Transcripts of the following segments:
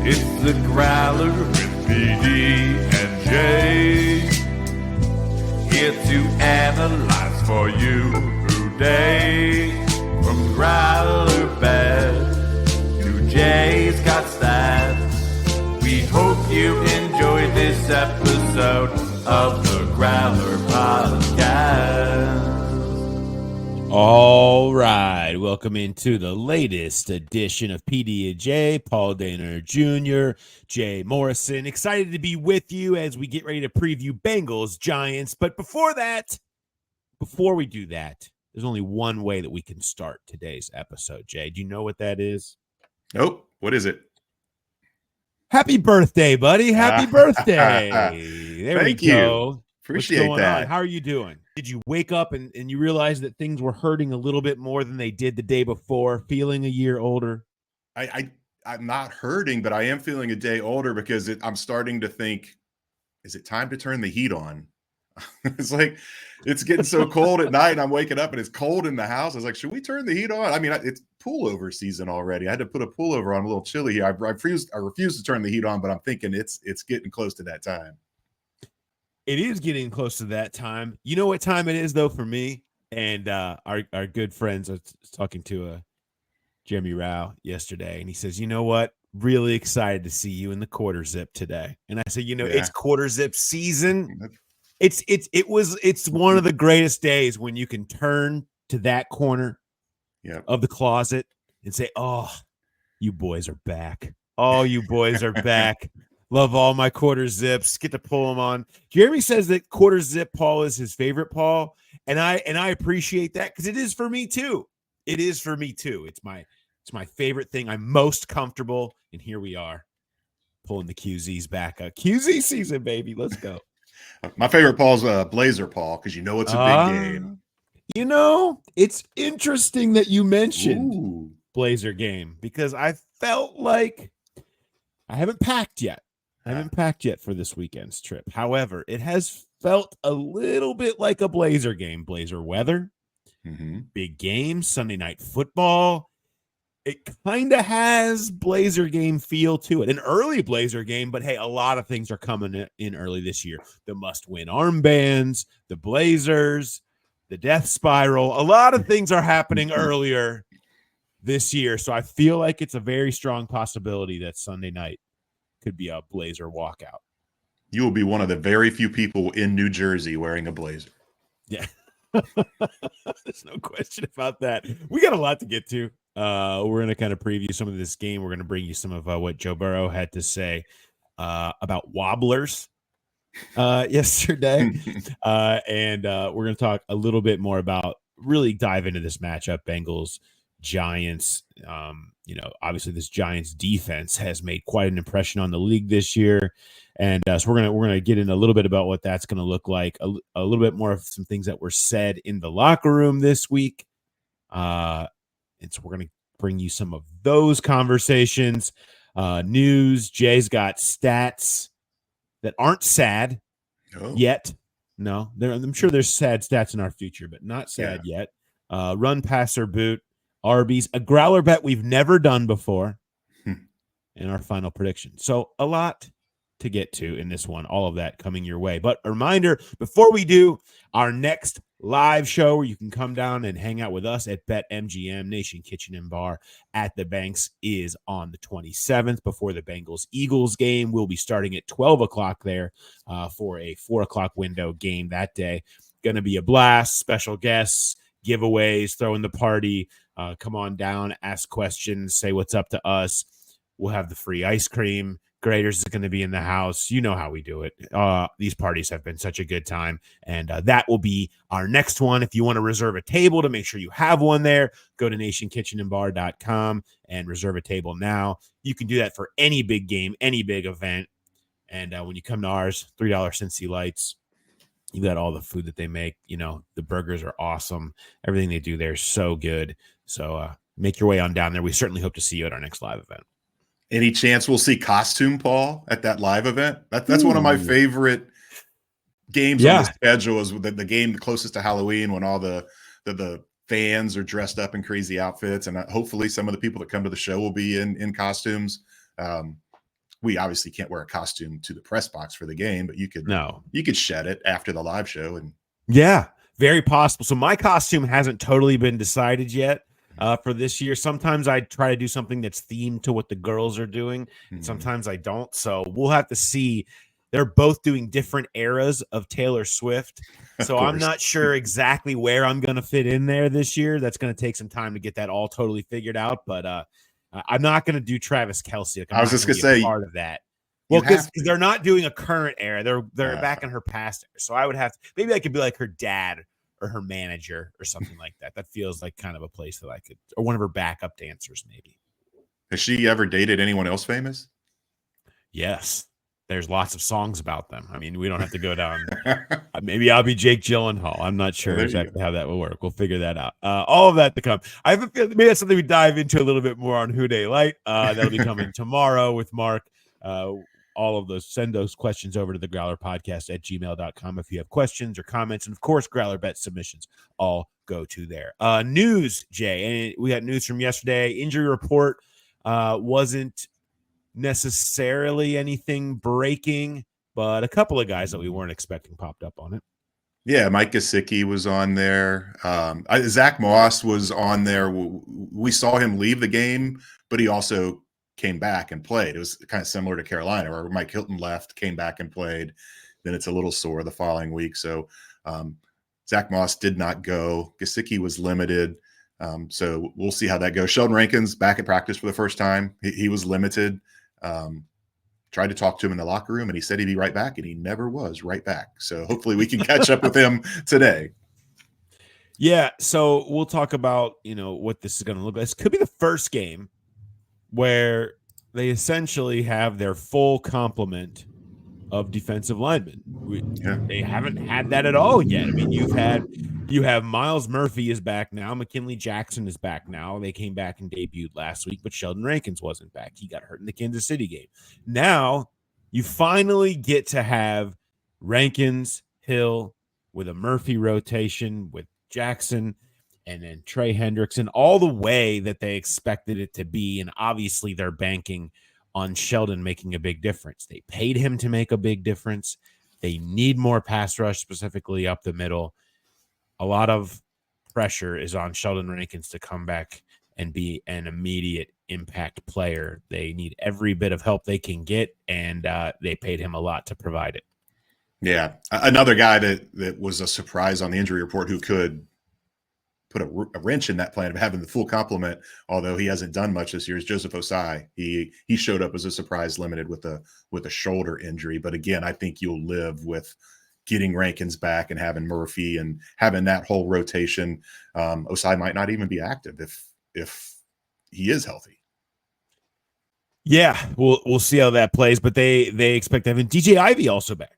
It's the Growler with PD and J. Here to analyze for you today. From Growler Bet to Jay's got stats. We hope you enjoyed this episode of the Growler Podcast. All right, welcome into the latest edition of PD and J. Paul Dehner Jr., Jay Morrison. Excited to be with you as we get ready to preview Bengals-Giants. But before we do that, there's only one way that we can start today's episode. Jay, do you know what that is? Nope. What is it? Happy birthday, buddy. Happy birthday. There Thank we go. you. Appreciate What's going that. on? How are you doing? Did you wake up and you realize that things were hurting a little bit more than they did the day before, feeling a year older? I'm not hurting, but I am feeling a day older because I'm starting to think, is it time to turn the heat on? It's like, it's getting so cold at night and I'm waking up and it's cold in the house. I was like, should we turn the heat on? I mean, it's pullover season already. I had to put a pullover on, a little chilly here. I refuse to turn the heat on, but I'm thinking it's getting close to that time. It is getting close to that time. You know what time it is, though, for me? And our good friends, I was talking to Jeremy Rao yesterday, and he says, you know what? Really excited to see you in the quarter zip today. And I said, It's quarter zip season. It's one of the greatest days when you can turn to that corner of the closet and say, oh, you boys are back. Oh, you boys are back. Love all my quarter zips. Get to pull them on. Jeremy says that quarter zip Paul is his favorite Paul, and I appreciate that because it is for me too. It is for me too. It's my favorite thing. I'm most comfortable, and here we are pulling the QZs back up. QZ season, baby. Let's go. My favorite Paul's Blazer Paul because it's a big game. It's interesting that you mentioned Blazer game because I felt like I haven't packed yet. I haven't packed yet for this weekend's trip. However, it has felt a little bit like a Blazer game. Blazer weather, big game, Sunday night football. It kind of has Blazer game feel to it. An early Blazer game, but hey, a lot of things are coming in early this year. The must-win armbands, the Blazers, the death spiral. A lot of things are happening earlier this year. So I feel like it's a very strong possibility that Sunday night could be a Blazer walkout. You will be one of the very few people in New Jersey wearing a Blazer. Yeah. There's no question about that. We got a lot to get to. We're going to kind of preview some of this game. We're going to bring you some of what Joe Burrow had to say about wobblers yesterday. And we're going to talk a little bit more about really dive into this matchup, Bengals-Giants. Obviously this Giants defense has made quite an impression on the league this year. And so we're gonna get in a little bit about what that's going to look like, a little bit more of some things that were said in the locker room this week. And so we're going to bring you some of those conversations, news. Jay's got stats that aren't sad yet. No, I'm sure there's sad stats in our future, but not sad yet. Run, passer, boot, ARBIES, a growler bet we've never done before, and our final prediction. So a lot to get to in this one, all of that coming your way. But a reminder, before we do, our next live show where you can come down and hang out with us at BetMGM Nation Kitchen and Bar at the Banks is on the 27th before the Bengals-Eagles game. We'll be starting at 12 o'clock there for a 4 o'clock window game that day. Going to be a blast, special guests, giveaways, throwing the party. Come on down, ask questions, say what's up to us. We'll have the free ice cream. Graders is going to be in the house. You know how we do it. These parties have been such a good time, and that will be our next one. If you want to reserve a table to make sure you have one there, go to nationkitchenandbar.com and reserve a table now. You can do that for any big game, any big event. And when you come to ours, $3 Cincy Lights, you got all the food that they make. The burgers are awesome. Everything they do there is so good. So make your way on down there. We certainly hope to see you at our next live event. Any chance we'll see Costume Paul at that live event? That's one of my favorite games on the schedule, is the game closest to Halloween when all the fans are dressed up in crazy outfits. And hopefully some of the people that come to the show will be in costumes. we obviously can't wear a costume to the press box for the game, but you could shed it after the live show. And yeah, very possible. So my costume hasn't totally been decided yet for this year. Sometimes I try to do something that's themed to what the girls are doing. And sometimes I don't. So we'll have to see. They're both doing different eras of Taylor Swift. So I'm not sure exactly where I'm going to fit in there this year. That's going to take some time to get that all totally figured out. But I'm not going to do Travis Kelce. I was just going to say part of that. Well, because they're not doing a current era. They're back in her past era. So I would have to, maybe I could be like her dad or her manager or something like that. That feels like kind of a place that I could, or one of her backup dancers, maybe. Has she ever dated anyone else famous? Yes. There's lots of songs about them. I mean, we don't have to go down. Maybe I'll be Jake Gyllenhaal. I'm not sure exactly how that will work. We'll figure that out. All of that to come. I have a feeling maybe that's something we dive into a little bit more on Who Dey Light. That'll be coming tomorrow with Mark. All of those, send those questions over to the Growler Podcast at gmail.com if you have questions or comments. And of course, Growler Bet submissions all go to there. News, Jay. And we got news from yesterday. Injury report wasn't necessarily anything breaking, but a couple of guys that we weren't expecting popped up on it. Yeah, Mike Gesicki was on there. Zach Moss was on there. We saw him leave the game, but he also came back and played. It was kind of similar to Carolina, where Mike Hilton left, came back and played. Then it's a little sore the following week. So Zach Moss did not go. Gesicki was limited. So we'll see how that goes. Sheldon Rankins back at practice for the first time. He was limited. Tried to talk to him in the locker room, and he said he'd be right back, and he never was right back. So hopefully we can catch up with him today. Yeah, so we'll talk about, what this is going to look like. This could be the first game where they essentially have their full complement of defensive linemen. They haven't had that at all yet. I mean, you have Miles Murphy is back now. McKinley Jackson is back now. They came back and debuted last week, but Sheldon Rankins wasn't back. He got hurt in the Kansas City game. Now you finally get to have Rankins, Hill with a Murphy rotation with Jackson and then Trey Hendrickson, all the way that they expected it to be. And obviously they're banking on Sheldon making a big difference. They paid him to make a big difference. They need more pass rush, specifically up the middle. A lot of pressure is on Sheldon Rankins to come back and be an immediate impact player. They need every bit of help they can get, and they paid him a lot to provide it. Yeah. Another guy that was a surprise on the injury report who could put a wrench in that plan of having the full complement, although he hasn't done much this year, is Joseph Osai. He showed up as a surprise limited with a shoulder injury. But again, I think you'll live with getting Rankins back and having Murphy and having that whole rotation. Osai might not even be active if he is healthy. Yeah, we'll see how that plays, but they expect having DJ Ivey also back.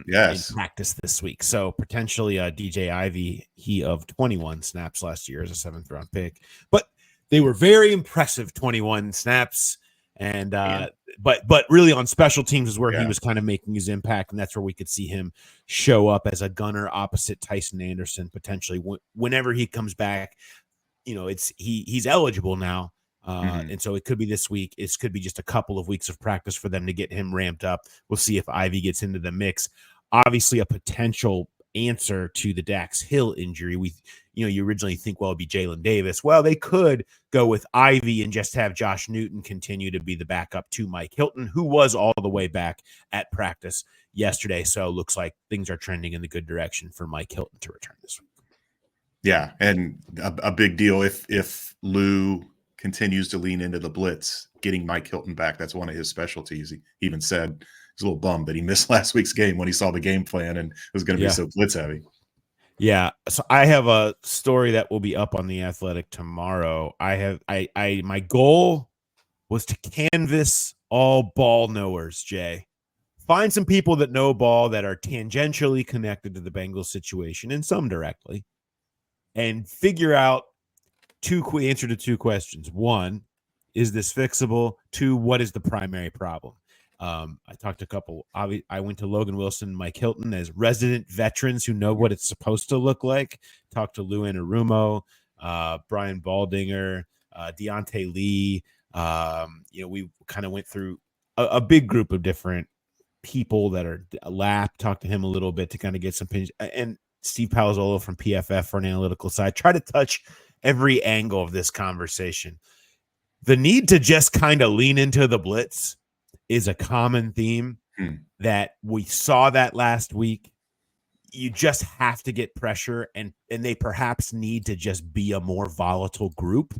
Yes, in practice this week. So potentially DJ Ivey, he of 21 snaps last year as a 7th round pick, but they were very impressive 21 snaps. And but really on special teams is where he was kind of making his impact, and that's where we could see him show up as a gunner opposite Tyson Anderson potentially whenever he comes back. He's eligible now. And so it could be this week. It could be just a couple of weeks of practice for them to get him ramped up. We'll see if Ivy gets into the mix. Obviously, a potential answer to the Dax Hill injury. You originally think, well, it'd be Jalen Davis. Well, they could go with Ivy and just have Josh Newton continue to be the backup to Mike Hilton, who was all the way back at practice yesterday. So it looks like things are trending in the good direction for Mike Hilton to return this week. Yeah, and a big deal if Lou continues to lean into the blitz, getting Mike Hilton back. That's one of his specialties. He even said he's a little bummed that he missed last week's game when he saw the game plan and it was going to be so blitz heavy. Yeah. So I have a story that will be up on The Athletic tomorrow. My goal was to canvas all ball knowers, Jay. Find some people that know ball that are tangentially connected to the Bengals situation and some directly, and figure out answer to two questions. One, is this fixable? Two, what is the primary problem? I talked to a couple. I went to Logan Wilson, Mike Hilton as resident veterans who know what it's supposed to look like. Talked to Lou Anarumo, Brian Baldinger, Deontay Lee. We kind of went through a big group of different people that are talk to him a little bit to kind of get some opinions. And Steve Palazzolo from PFF for an analytical side, try to touch every angle of this conversation. The need to just kind of lean into the blitz is a common theme that we saw that last week. You just have to get pressure, and they perhaps need to just be a more volatile group.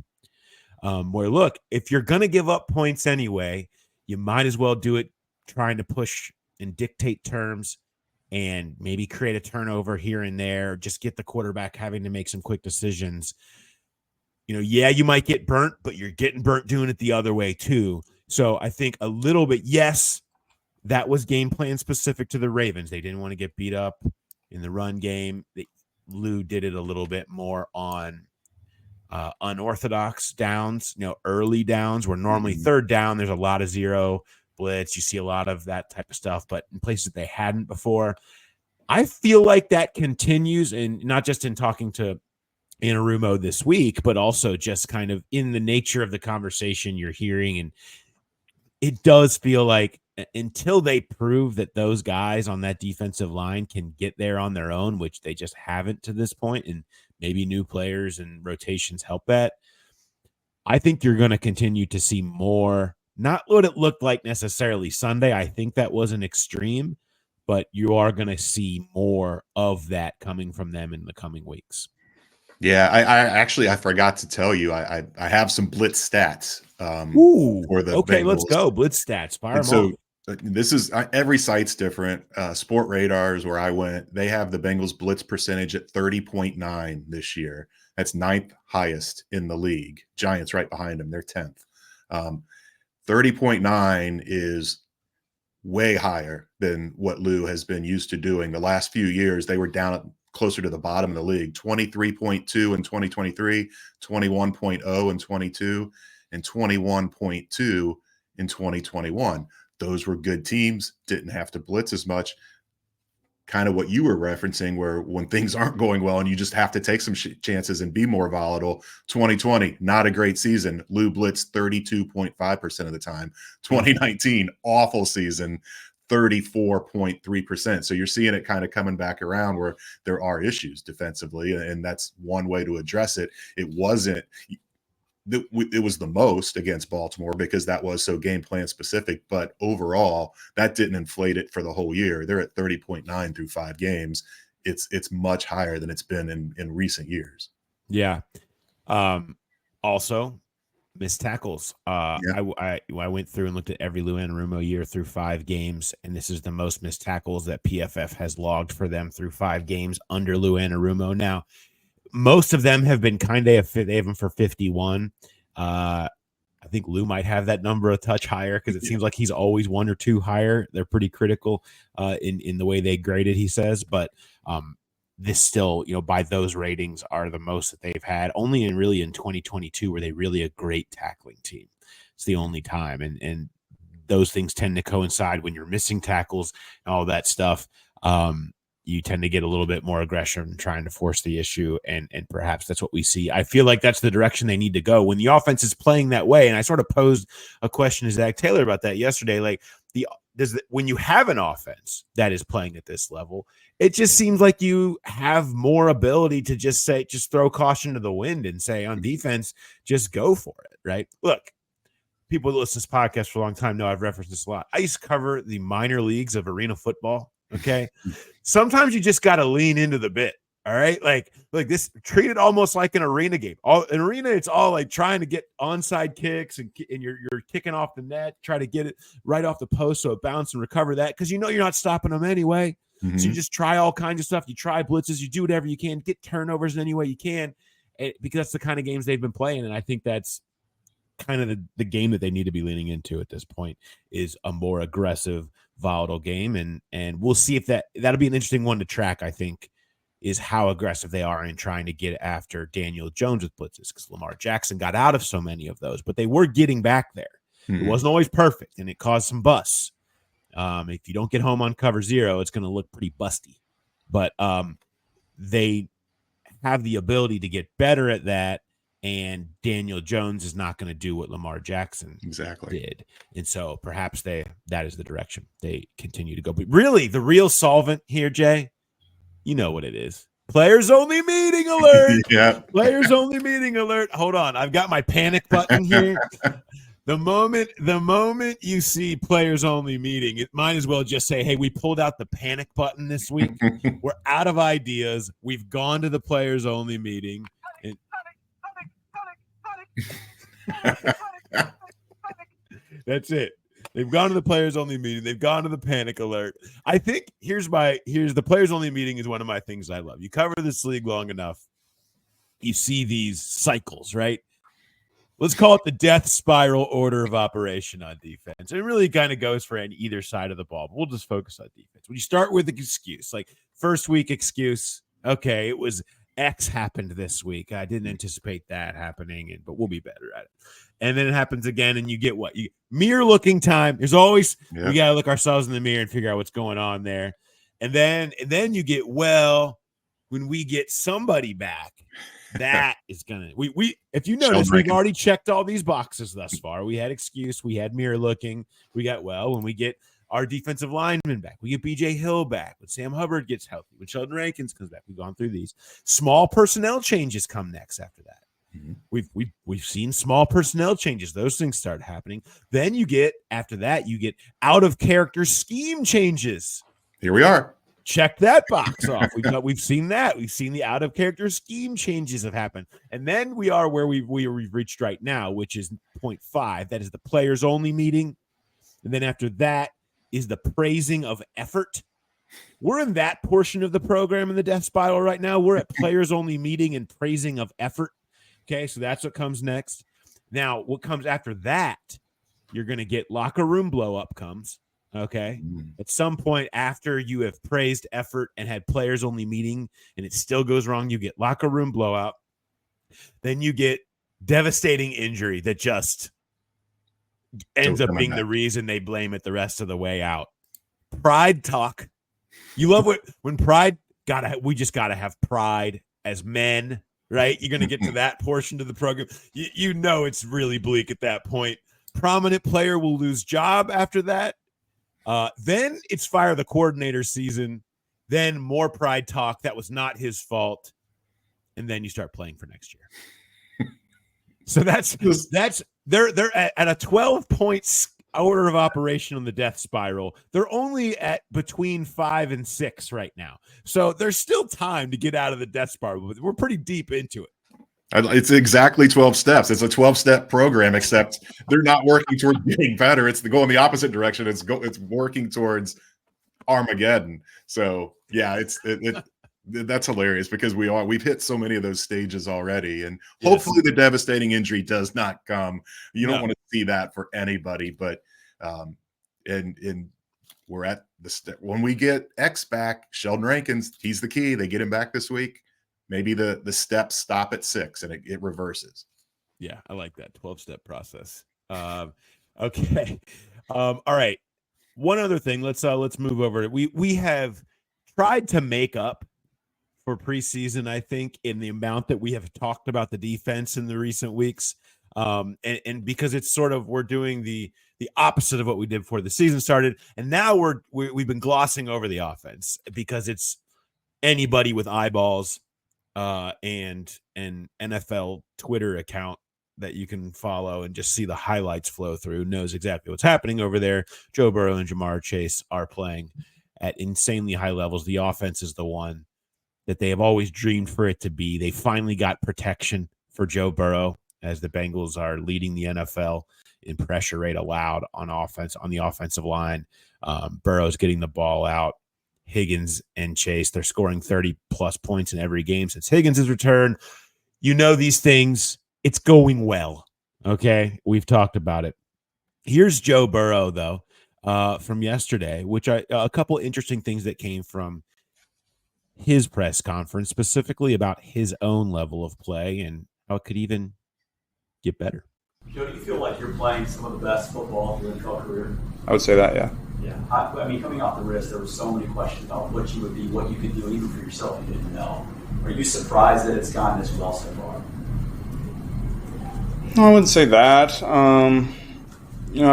Where, look, if you're going to give up points anyway, you might as well do it trying to push and dictate terms and maybe create a turnover here and there, just get the quarterback having to make some quick decisions. Yeah, you might get burnt, but you're getting burnt doing it the other way too. So I think a little bit, yes, that was game plan specific to the Ravens. They didn't want to get beat up in the run game. Lou did it a little bit more on unorthodox downs, early downs where normally third down, there's a lot of zero blitz. You see a lot of that type of stuff, but in places that they hadn't before. I feel like that continues, and not just in talking to Anarumo this week, but also just kind of in the nature of the conversation you're hearing. And it does feel like until they prove that those guys on that defensive line can get there on their own, which they just haven't to this point, and maybe new players and rotations help that, I think you're going to continue to see more, not what it looked like necessarily Sunday. I think that was an extreme, but you are going to see more of that coming from them in the coming weeks. Yeah, I forgot to tell you, I have some blitz stats for the okay, Bengals. Let's go. Blitz stats. Fire them so off. This is every site's different. Sport Radar is where I went. They have the Bengals blitz percentage at 30.9 this year. That's 9th highest in the league. Giants right behind them. They're 10th. 30.9 is way higher than what Lou has been used to doing. The last few years, they were down closer to the bottom of the league. 23.2 in 2023, 21.0 in 22, and 21.2 in 2021. Those were good teams, didn't have to blitz as much. Kind of what you were referencing, where when things aren't going well and you just have to take some chances and be more volatile. 2020, not a great season. Lou blitzed 32.5% of the time. 2019, awful season, 34.3%. So you're seeing it kind of coming back around where there are issues defensively, and that's one way to address it. It was the most against Baltimore because that was so game plan specific, but overall that didn't inflate it for the whole year. They're at 30.9 through 5 games. It's much higher than it's been in recent years. Yeah. Also missed tackles. I went through and looked at every Lou Anarumo year through 5 games, and this is the most missed tackles that PFF has logged for them through 5 games under Lou Anarumo. Now, most of them have been they have them for 51. I think Lou might have that number a touch higher because it seems like he's always 1 or 2 higher. They're pretty critical in the way they graded, he says. But this still, by those ratings, are the most that they've had. Only in 2022 were they really a great tackling team. It's the only time. And those things tend to coincide when you're missing tackles and all that stuff. You tend to get a little bit more aggression trying to force the issue, and perhaps that's what we see. I feel like that's the direction they need to go when the offense is playing that way. And I sort of posed a question to Zach Taylor about that yesterday. Like, when you have an offense that is playing at this level, it just seems like you have more ability to just throw caution to the wind and say on defense, just go for it, right? Look, people who listen to this podcast for a long time know I've referenced this a lot. I used to cover the minor leagues of arena football. Okay. Sometimes you just got to lean into the bit. All right. Like this, treat it almost like an arena game. An arena, it's all like trying to get onside kicks and you're kicking off the net, try to get it right off the post so it bounce and recover that because you're not stopping them anyway. Mm-hmm. So you just try all kinds of stuff. You try blitzes, you do whatever you can, get turnovers in any way you can, because that's the kind of games they've been playing. And I think that's kind of the game that they need to be leaning into at this point is a more aggressive, volatile game. And we'll see if that'll be an interesting one to track, I think, is how aggressive they are in trying to get after Daniel Jones with blitzes, because Lamar Jackson got out of so many of those, but they were getting back there. Mm-hmm. It wasn't always perfect, and it caused some busts. If you don't get home on cover 0, it's going to look pretty busty. But they have the ability to get better at that and Daniel Jones is not going to do what Lamar Jackson did. And so perhaps that is the direction they continue to go. But really, the real solvent here, Jay, you know what it is. Players only meeting alert. Yeah. Players only meeting alert. Hold on. I've got my panic button here. The moment you see players only meeting, it might as well just say, hey, we pulled out the panic button this week. We're out of ideas. We've gone to the players only meeting. And that's it. They've gone to the players only meeting. They've gone to the panic alert. I think here's the players only meeting is one of my things I love. You cover this league long enough, you see these cycles, right? Let's call it the death spiral order of operation on defense. It really kind of goes for either side of the ball, but we'll just focus on defense. When you start with the excuse, like first week excuse, okay, it was X happened this week. I didn't anticipate that happening, but we'll be better at it. And then it happens again, and you get what? You mirror looking time. There's always we got to look ourselves in the mirror and figure out what's going on there. And then you get, well, when we get somebody back, that is gonna we if you notice, we've already checked all these boxes thus far. We had excuse, we had mirror looking, we got when we get our defensive lineman back, we get BJ Hill back, when Sam Hubbard gets healthy, when Sheldon Rankins comes back, we've gone through these. Small personnel changes come next after that. Mm-hmm. We've seen small personnel changes. Those things start happening. Then after that, you get out of character scheme changes. Here we are. Check that box off. We've seen that. We've seen the out of character scheme changes have happened. And then we are where we've reached right now, which is 0.5. That is the players only meeting. And then after that is the praising of effort. We're in that portion of the program in the death spiral right now. We're at players only meeting and praising of effort. Okay, so that's what comes next. Now, what comes after that, you're going to get locker room blow up comes. Okay. At some point after you have praised effort and had players only meeting and it still goes wrong, you get locker room blowout. Then you get devastating injury that just ends up being the reason they blame it the rest of the way out. Pride talk. You love when pride we just got to have pride as men, right? You're going to get to that portion of the program. You know, it's really bleak at that point. Prominent player will lose job after that. Then it's fire the coordinator season, then more pride talk. That was not his fault. And then you start playing for next year. So they're at a 12 points order of operation on the death spiral. They're only at between 5 and 6 right now. So there's still time to get out of the death spiral, but we're pretty deep into it. It's exactly 12 steps. It's a 12-step program, except they're not working towards getting better. It's going the opposite direction. It's working towards Armageddon. So yeah, that's hilarious because we've hit so many of those stages already, and hopefully the devastating injury does not come. You don't want to see that for anybody, but and we're at the step when we get X back. Sheldon Rankins, he's the key. They get him back this week. Maybe the steps stop at 6 and it reverses. Yeah, I like that 12-step process. Okay. All right. One other thing. Let's move over. We have tried to make up for preseason, I think, in the amount that we have talked about the defense in the recent weeks. And because it's sort of we're doing the opposite of what we did before the season started, and now we've been glossing over the offense because it's anybody with eyeballs. And an NFL Twitter account that you can follow and just see the highlights flow through knows exactly what's happening over there. Joe Burrow and Jamar Chase are playing at insanely high levels. The offense is the one that they have always dreamed for it to be. They finally got protection for Joe Burrow as the Bengals are leading the NFL in pressure rate allowed on offense on the offensive line. Burrow's getting the ball out. Higgins and Chase, they're scoring 30-plus points in every game since Higgins' return. You know these things. It's going well, okay? We've talked about it. Here's Joe Burrow, though, from yesterday, a couple interesting things that came from his press conference, specifically about his own level of play and how it could even get better. Joe, do you feel like you're playing some of the best football of your NFL career? I would say that, yeah. Yeah, I mean, coming off the wrist, there were so many questions about what you would be, what you could do, even for yourself, you didn't know. Are you surprised that it's gone this well so far? No, I wouldn't say that. I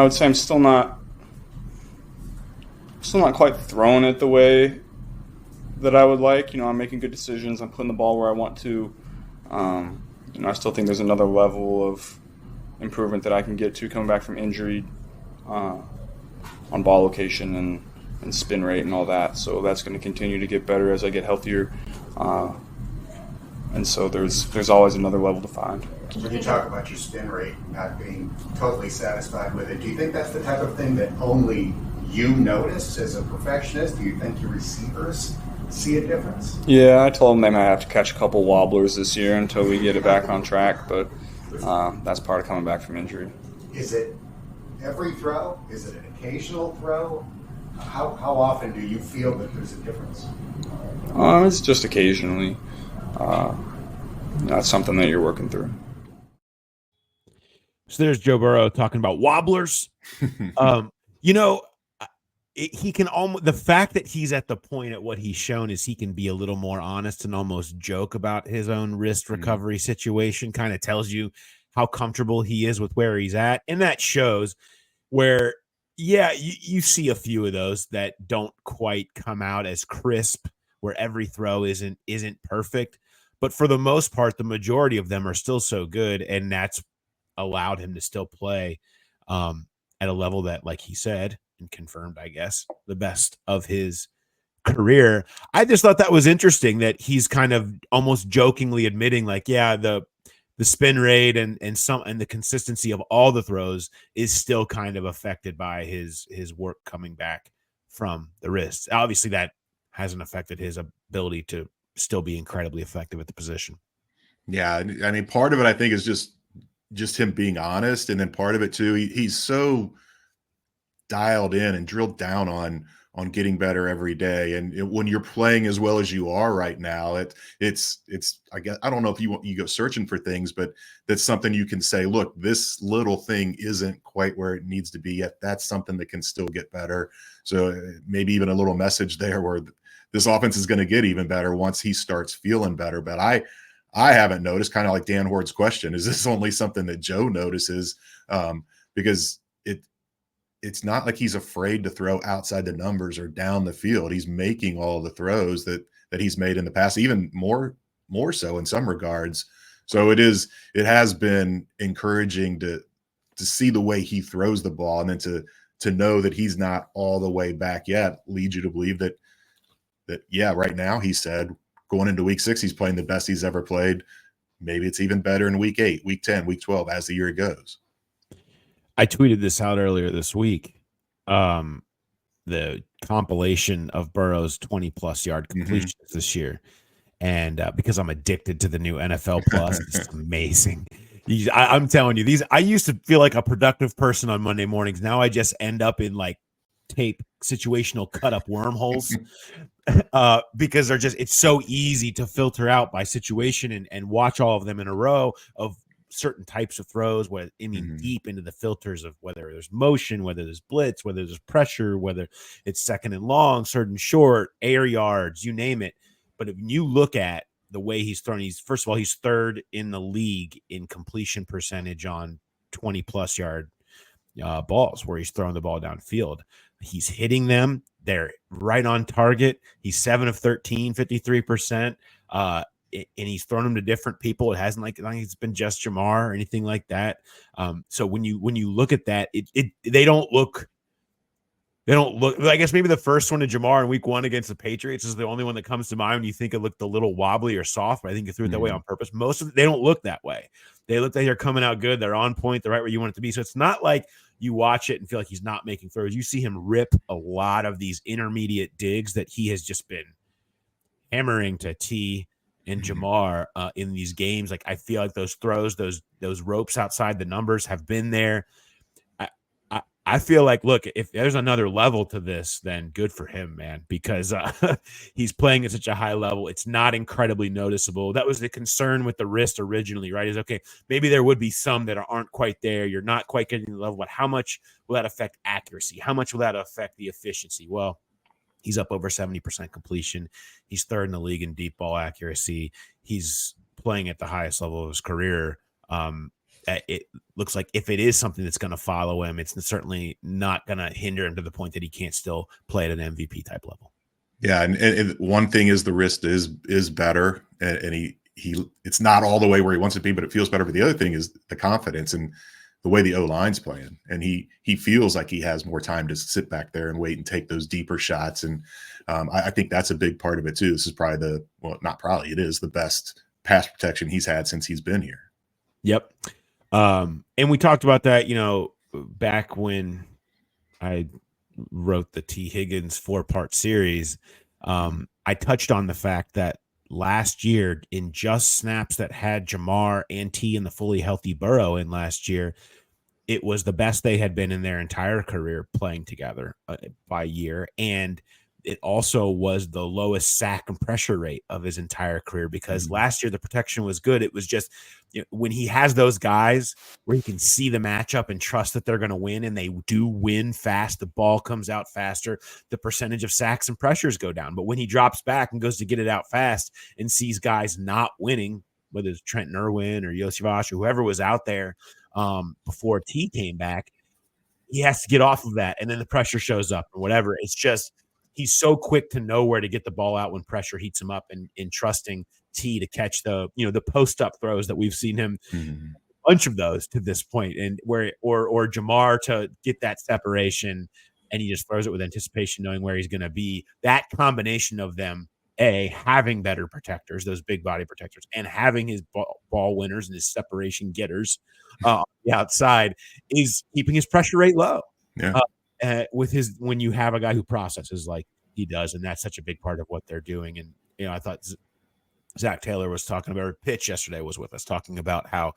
would say I'm still not quite throwing it the way that I would like. I'm making good decisions. I'm putting the ball where I want to. I still think there's another level of improvement that I can get to coming back from injury on ball location and spin rate and all that. So that's going to continue to get better as I get healthier. And so there's always another level to find. When you talk about your spin rate, not being totally satisfied with it, do you think that's the type of thing that only you notice as a perfectionist? Do you think your receivers see a difference? Yeah, I told them they might have to catch a couple wobblers this year until we get it back on track, but that's part of coming back from injury. Is it every throw? Is it an occasional throw? How often do you feel that there's a difference? It's just occasionally. That's something that you're working through. So there's Joe Burrow talking about wobblers. He can almost, the fact that he's at the point at what he's shown is he can be a little more honest and almost joke about his own wrist recovery situation, kind of tells you how comfortable he is with where he's at. And that shows where, you see a few of those that don't quite come out as crisp, where every throw isn't perfect. But for the most part, the majority of them are still so good. And that's allowed him to still play at a level that, like he said, and confirmed, I guess, the best of his career. I just thought that was interesting that he's kind of almost jokingly admitting, like, the spin rate and the consistency of all the throws is still kind of affected by his work coming back from the wrist. Obviously, that hasn't affected his ability to still be incredibly effective at the position. Yeah, I mean, part of it I think is just him being honest, and then part of it too, he's so dialed in and drilled down on getting better every day. And when you're playing as well as you are right now, it's I guess, I don't know if you go searching for things, but that's something you can say, look, this little thing isn't quite where it needs to be yet. That's something that can still get better. So maybe even a little message there where this offense is going to get even better once he starts feeling better. But I haven't noticed, kind of like Dan Hord's question, is this only something that Joe notices? Because it's not like he's afraid to throw outside the numbers or down the field. He's making all the throws that he's made in the past, even more so in some regards. So it has been encouraging to see the way he throws the ball, and then to know that he's not all the way back yet leads you to believe that right now, he said, going into week 6, he's playing the best he's ever played. Maybe it's even better in week 8, week 10, week 12 as the year goes. I tweeted this out earlier this week. The compilation of Burrow's 20+ yard completions this year. And because I'm addicted to the new NFL Plus, it's amazing. I'm telling you, I used to feel like a productive person on Monday mornings. Now I just end up in like tape situational cut up wormholes because it's so easy to filter out by situation and watch all of them in a row of certain types of throws, deep into the filters of whether there's motion, whether there's blitz, whether there's pressure, whether it's second and long, certain short, air yards, you name it. But if you look at the way he's thrown, first of all, he's third in the league in completion percentage on 20+ yard balls where he's throwing the ball downfield. He's hitting them. They're right on target. He's 7 of 13, 53%. And he's thrown them to different people. It hasn't like it's been just Jamar or anything like that. So when you look at that, they don't look. I guess maybe the first one to Jamar in week 1 against the Patriots is the only one that comes to mind when you think it looked a little wobbly or soft, but I think you threw it that way on purpose. Most of it, they don't look that way. They look like they're coming out good. They're on point. They're right where you want it to be. So it's not like you watch it and feel like he's not making throws. You see him rip a lot of these intermediate digs that he has just been hammering to T and Jamar in these games. Like, I feel like those throws, those ropes outside the numbers have been there. I feel like, look, if there's another level to this, then good for him, man, because he's playing at such a high level. It's not incredibly noticeable. That was the concern with the wrist originally, right? Is okay, maybe there would be some that aren't quite there. You're not quite getting the level, but how much will that affect accuracy? How much will that affect the efficiency? Well, he's up over 70% completion. He's third in the league in deep ball accuracy. He's playing at the highest level of his career. it looks like if it is something that's going to follow him, it's certainly not going to hinder him to the point that he can't still play at an MVP type level. Yeah, and one thing is the wrist is better, and he it's not all the way where he wants to be, but it feels better. But the other thing is the confidence and the way the O-line's playing, and he feels like he has more time to sit back there and wait and take those deeper shots. And I think that's a big part of it too. This is probably it is the best pass protection he's had since he's been here. Yep. And we talked about that, back when I wrote the T. Higgins 4-part series. I touched on the fact that last year, in just snaps that had Jamar and T and the fully healthy Burrow in last year, it was the best they had been in their entire career playing together by year. And it also was the lowest sack and pressure rate of his entire career, because last year the protection was good. It was just when he has those guys where he can see the matchup and trust that they're going to win, and they do win fast, the ball comes out faster, the percentage of sacks and pressures go down. But when he drops back and goes to get it out fast and sees guys not winning, whether it's Trent Irwin or Yossi Vash or whoever was out there before T came back, he has to get off of that, and then the pressure shows up or whatever. It's just he's so quick to know where to get the ball out when pressure heats him up, and trusting T to catch the post up throws that we've seen him a bunch of those to this point, and where or Jamar to get that separation, and he just throws it with anticipation, knowing where he's going to be. That combination of them, having better protectors, those big body protectors, and having his ball winners and his separation getters on the outside, is keeping his pressure rate low. Yeah. When you have a guy who processes like he does, and that's such a big part of what they're doing. And I thought Zach Taylor was talking about, or Pitch yesterday was with us talking about how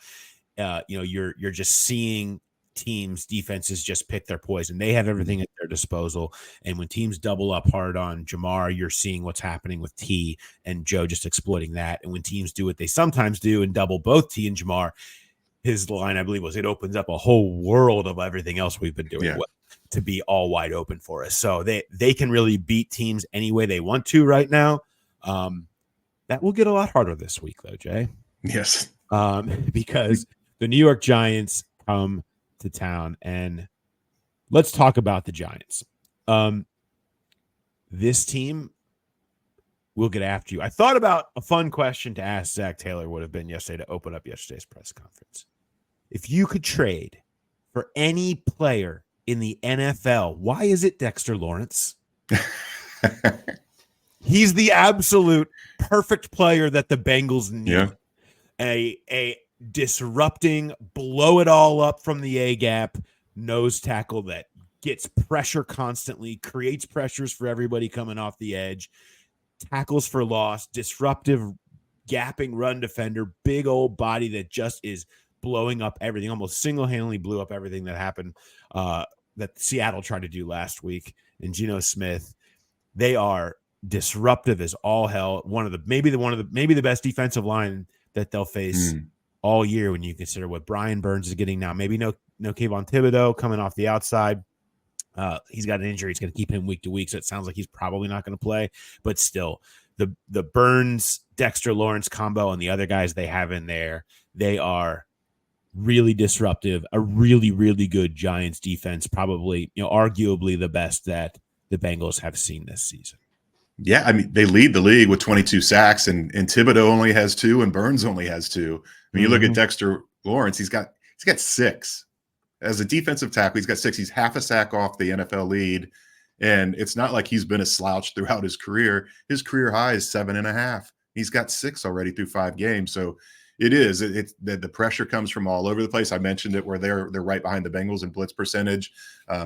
you're just seeing teams' defenses just pick their poison. They have everything at their disposal, and when teams double up hard on Jamar, you're seeing what's happening with T and Joe just exploiting that. And when teams do what they sometimes do and double both T and Jamar, his line, I believe, was it opens up a whole world of everything else we've been doing to be all wide open for us. So they can really beat teams any way they want to right now. That will get a lot harder this week, though, Jay. Yes. Because the New York Giants come to town, and let's talk about the Giants. This team will get after you. I thought about a fun question to ask Zach Taylor would have been yesterday to open up yesterday's press conference. If you could trade for any player in the NFL, why is it Dexter Lawrence? He's the absolute perfect player that the Bengals need. Yeah. A disrupting, blow it all up from the A-gap nose tackle that gets pressure constantly, creates pressures for everybody coming off the edge, tackles for loss, disruptive, gapping run defender, big old body that just is blowing up everything, almost single-handedly blew up everything that happened that Seattle tried to do last week. And Geno Smith, they are disruptive as all hell. Maybe the best defensive line that they'll face all year when you consider what Brian Burns is getting now. Maybe no Kayvon Thibodeau coming off the outside. He's got an injury. It's going to keep him week to week, so it sounds like he's probably not going to play. But still, the Burns, Dexter Lawrence combo and the other guys they have in there, they are really disruptive. A really, really good Giants defense, probably arguably the best that the Bengals have seen this season. Yeah, I mean, they lead the league with 22 sacks, and Thibodeau only has 2, and Burns only has 2. When you look at Dexter Lawrence, he's got 6. As a defensive tackle, he's got 6. He's half a sack off the NFL lead, and it's not like he's been a slouch throughout his career. His career high is 7.5. He's got 6 already through 5 games. So it's the pressure comes from all over the place. I mentioned it where they're right behind the Bengals in blitz percentage.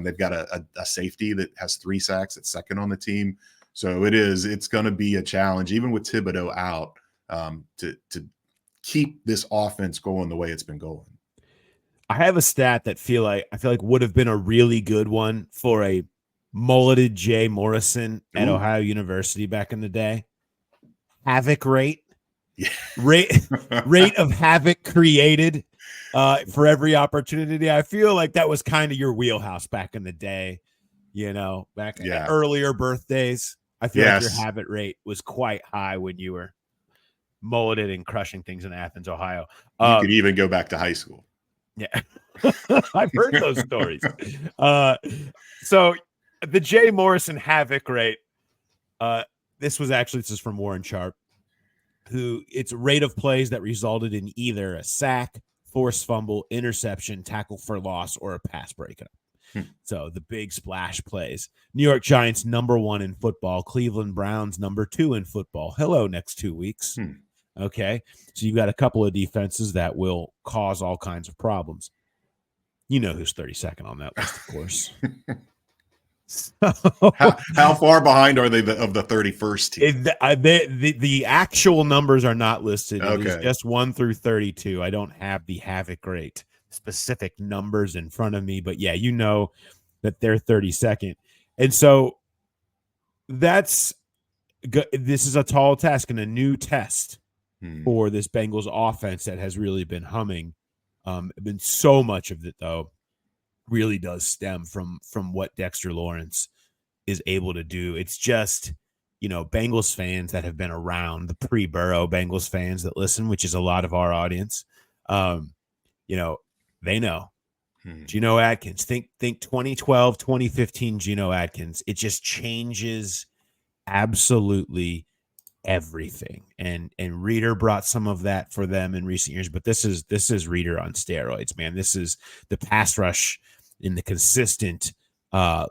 They've got a safety that has 3 sacks at second on the team. So it's going to be a challenge, even with Thibodeau out, to keep this offense going the way it's been going. I have a stat that I feel like would have been a really good one for a mulleted Jay Morrison at Ohio University back in the day. Havoc rate. Yeah. Rate of havoc created for every opportunity. I feel like that was kind of your wheelhouse back in the day, back in earlier birthdays. I feel like your havoc rate was quite high when you were mulleted and crushing things in Athens, Ohio. You could even go back to high school. Yeah. I've heard those stories. So the Jay Morrison havoc rate, this is from Warren Sharp, who it's a rate of plays that resulted in either a sack, forced fumble, interception, tackle for loss, or a pass breakup. So the big splash plays. New York Giants #1 in football. Cleveland Browns #2 in football. Hello, next 2 weeks. Okay. So you've got a couple of defenses that will cause all kinds of problems. You know who's 32nd on that list, of course. So, how far behind are they of the 31st team? The actual numbers are not listed. It is Okay. just 1 through 32. I don't have the havoc rate specific numbers in front of me, but yeah, you know that they're 32nd. And so this is a tall task and a new test for this Bengals offense that has really been humming. Been so much of it, though, really does stem from what Dexter Lawrence is able to do. It's just, Bengals fans that have been around, the pre-Burrow Bengals fans that listen, which is a lot of our audience, they know. Geno Atkins, think 2012, 2015 Geno Atkins. It just changes absolutely everything. And Reader brought some of that for them in recent years, but this is Reader on steroids, man. This is the pass rush in the consistent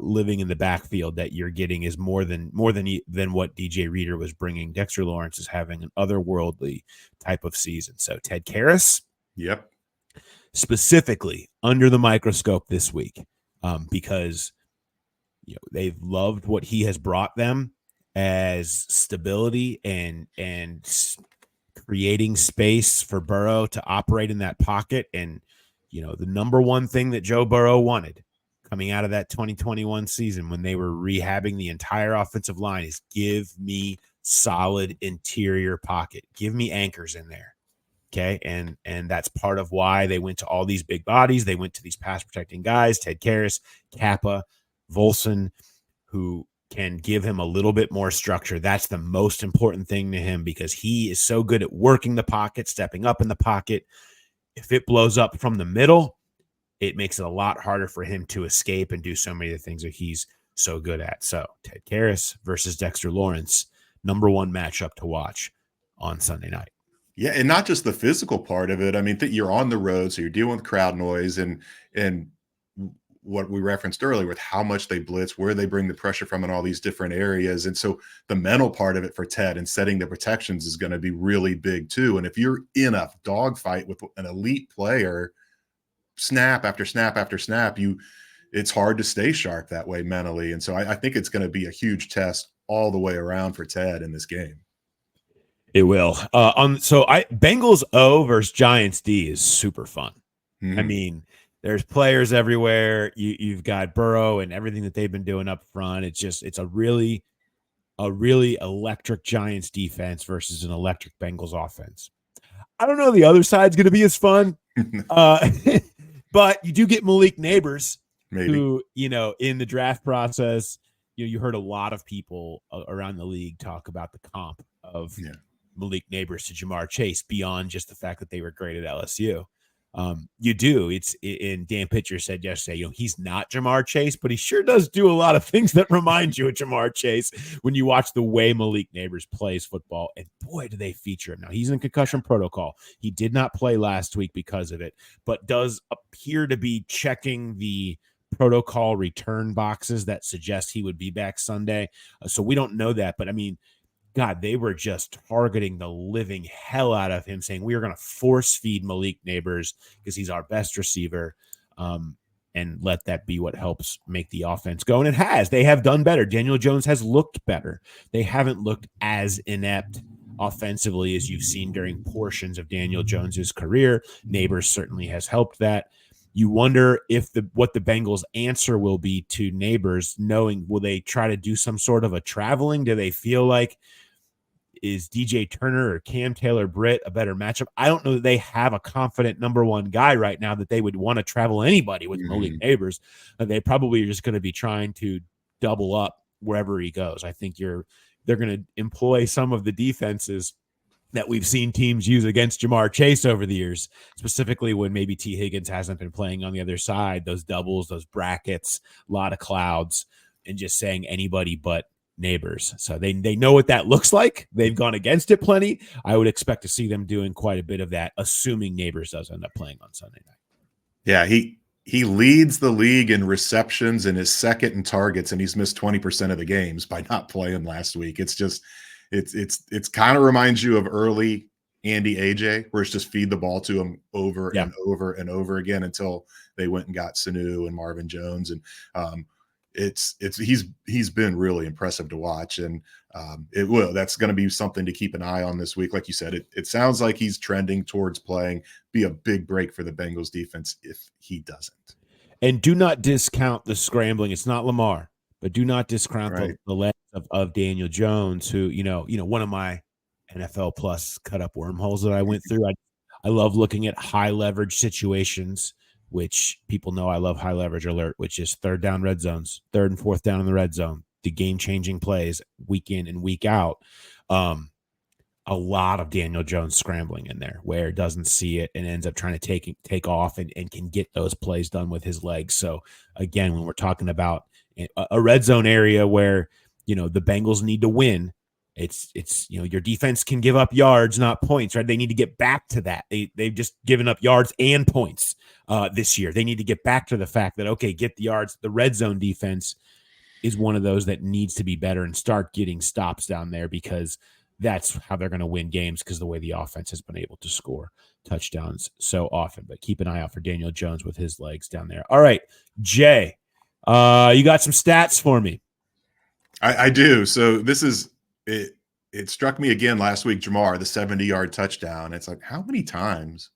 living in the backfield that you're getting is more than what DJ Reader was bringing. Dexter Lawrence is having an otherworldly type of season. So Ted Karras, Yep. specifically under the microscope this week, because they've loved what he has brought them as stability and creating space for Burrow to operate in that pocket. And, the number one thing that Joe Burrow wanted coming out of that 2021 season when they were rehabbing the entire offensive line is give me solid interior pocket. Give me anchors in there. Okay. And that's part of why they went to all these big bodies. They went to these pass protecting guys, Ted Karras, Kappa, Volson, who can give him a little bit more structure. That's the most important thing to him because he is so good at working the pocket, stepping up in the pocket. If it blows up from the middle, it makes it a lot harder for him to escape and do so many of the things that he's so good at. So Ted Karras versus Dexter Lawrence, #1 matchup to watch on Sunday night. Yeah, and not just the physical part of it. I mean, you're on the road, so you're dealing with crowd noise and what we referenced earlier with how much they blitz, where they bring the pressure from in all these different areas. And so the mental part of it for Ted and setting the protections is going to be really big too. And if you're in a dogfight with an elite player, snap after snap after snap, it's hard to stay sharp that way mentally. And so I think it's going to be a huge test all the way around for Ted in this game. It will. Bengals O versus Giants D is super fun. I mean, there's players everywhere. You've got Burrow and everything that they've been doing up front. It's a really electric Giants defense versus an electric Bengals offense. I don't know the other side's going to be as fun, but you do get Malik Neighbors, who in the draft process, you heard a lot of people around the league talk about the comp of Malik Neighbors to Jamar Chase beyond just the fact that they were great at LSU. You do. And Dan Pitcher said yesterday, he's not Jamar Chase, but he sure does do a lot of things that remind you of Jamar Chase when you watch the way Malik Neighbors plays football. And boy, do they feature him. Now, he's in concussion protocol. He did not play last week because of it, but does appear to be checking the protocol return boxes that suggest he would be back Sunday. So we don't know that, but I mean, God, they were just targeting the living hell out of him, saying we are going to force feed Malik Neighbors because he's our best receiver, and let that be what helps make the offense go. And it has. They have done better. Daniel Jones has looked better. They haven't looked as inept offensively as you've seen during portions of Daniel Jones's career. Neighbors certainly has helped that. You wonder what the Bengals' answer will be to Neighbors, will they try to do some sort of a traveling? Do they feel like, is DJ Turner or Cam Taylor-Britt a better matchup? I don't know that they have a confident #1 guy right now that they would want to travel anybody with Malik Neighbors. They probably are just going to be trying to double up wherever he goes. I think they're going to employ some of the defenses that we've seen teams use against Jamar Chase over the years, specifically when maybe T. Higgins hasn't been playing on the other side, those doubles, those brackets, a lot of clouds, and just saying anybody but Neighbors. So they know what that looks like. They've gone against it plenty. I would expect to see them doing quite a bit of that, assuming Neighbors does end up playing on Sunday night. Yeah, he leads the league in receptions and is second in targets, and he's missed 20% of the games by not playing last week. It's just it's kind of reminds you of early Andy AJ, where it's just feed the ball to him over and over and over again until they went and got Sanu and Marvin Jones. And he's been really impressive to watch, and that's going to be something to keep an eye on this week. Like you said, it sounds like he's trending towards playing. Be a big break for the Bengals defense if he doesn't. And do not discount the scrambling. It's not Lamar, but do not discount the legs of Daniel Jones, who one of my NFL Plus cut up wormholes that I went through. I love looking at high leverage situations, which people know I love high leverage alert, which is third down red zones, third and fourth down in the red zone, the game-changing plays week in and week out. A lot of Daniel Jones scrambling in there where doesn't see it and ends up trying to take off and can get those plays done with his legs. So again, when we're talking about a red zone area where, the Bengals need to win, it's your defense can give up yards, not points, right? They need to get back to that. They've just given up yards and points this year. They need to get back to the fact that, okay, get the yards. The red zone defense is one of those that needs to be better and start getting stops down there, because that's how they're going to win games, because the way the offense has been able to score touchdowns so often. But keep an eye out for Daniel Jones with his legs down there. All right, Jay, you got some stats for me? I do. So this is it. It struck me again last week, Jamar, the 70-yard touchdown. It's like, how many times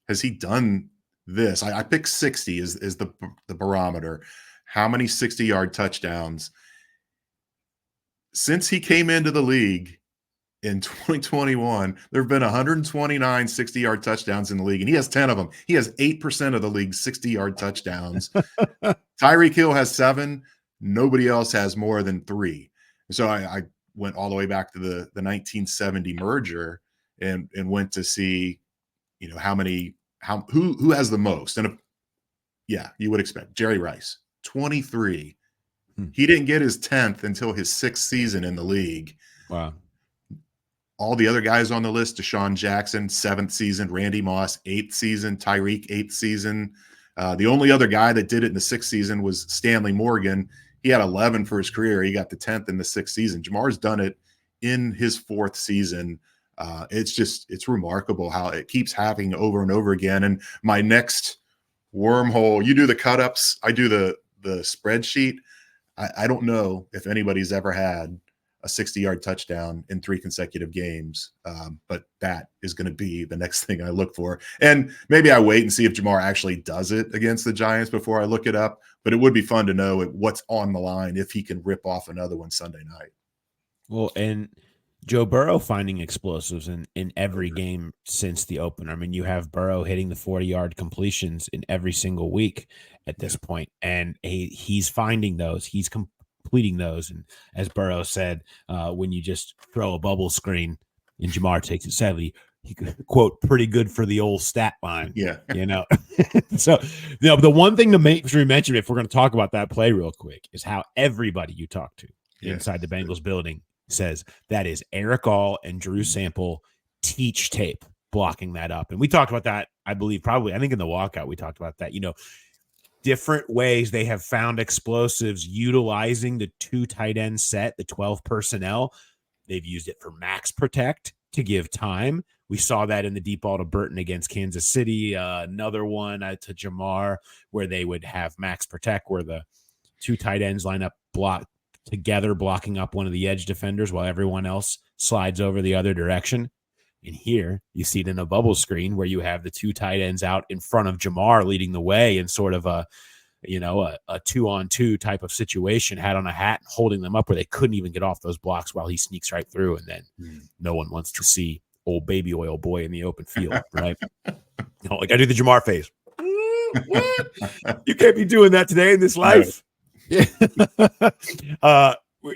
has he done this? I picked 60 is the barometer. How many 60-yard touchdowns since he came into the league in 2021? There have been 129 60-yard touchdowns in the league, and he has 10 of them. He has 8% of the league's 60-yard touchdowns. Tyreek Hill has 7. Nobody else has more than 3. So I went all the way back to the 1970 merger and went to see, who has the most. And you would expect Jerry Rice, 23. He didn't get his 10th until his 6th season in the league. Wow. All the other guys on the list: Deshaun Jackson, 7th season; Randy Moss, 8th season; Tyreek, 8th season. The only other guy that did it in the 6th season was Stanley Morgan. He had 11 for his career. He got the 10th in the 6th season. Jamar's done it in his 4th season. It's remarkable how it keeps happening over and over again. And my next wormhole, you do the cut-ups, I do the spreadsheet. I don't know if anybody's ever had a 60-yard touchdown in 3 consecutive games, but that is going to be the next thing I look for. And maybe I wait and see if Jamar actually does it against the Giants before I look it up. But it would be fun to know what's on the line if he can rip off another one Sunday night. Well, and Joe Burrow finding explosives in every game since the opener. I mean, you have Burrow hitting the 40-yard completions in every single week at this point, and he's finding those. He's completing those. And as Burrow said, when you just throw a bubble screen and Jamar takes it 70, he could quote, pretty good for the old stat line. Yeah. So, the one thing to make sure we mention, if we're going to talk about that play real quick, is how everybody you talk to inside the Bengals building says that is Eric All and Drew Sample teach tape blocking that up. And we talked about that, I believe, I think in the walkout, we talked about that, different ways they have found explosives utilizing the 2 tight end set, the 12 personnel. They've used it for max protect to give time. We saw that in the deep ball to Burton against Kansas City. Another one to Jamar where they would have max protect, where the 2 tight ends line up together, blocking up one of the edge defenders while everyone else slides over the other direction. And here you see it in a bubble screen where you have the 2 tight ends out in front of Jamar leading the way in sort of a 2-on-2 type of situation, hat on a hat, holding them up where they couldn't even get off those blocks while he sneaks right through. And then no one wants to see old baby oil boy in the open field, right? Like I do the Jamar face. What? You can't be doing that today in this life. Yeah.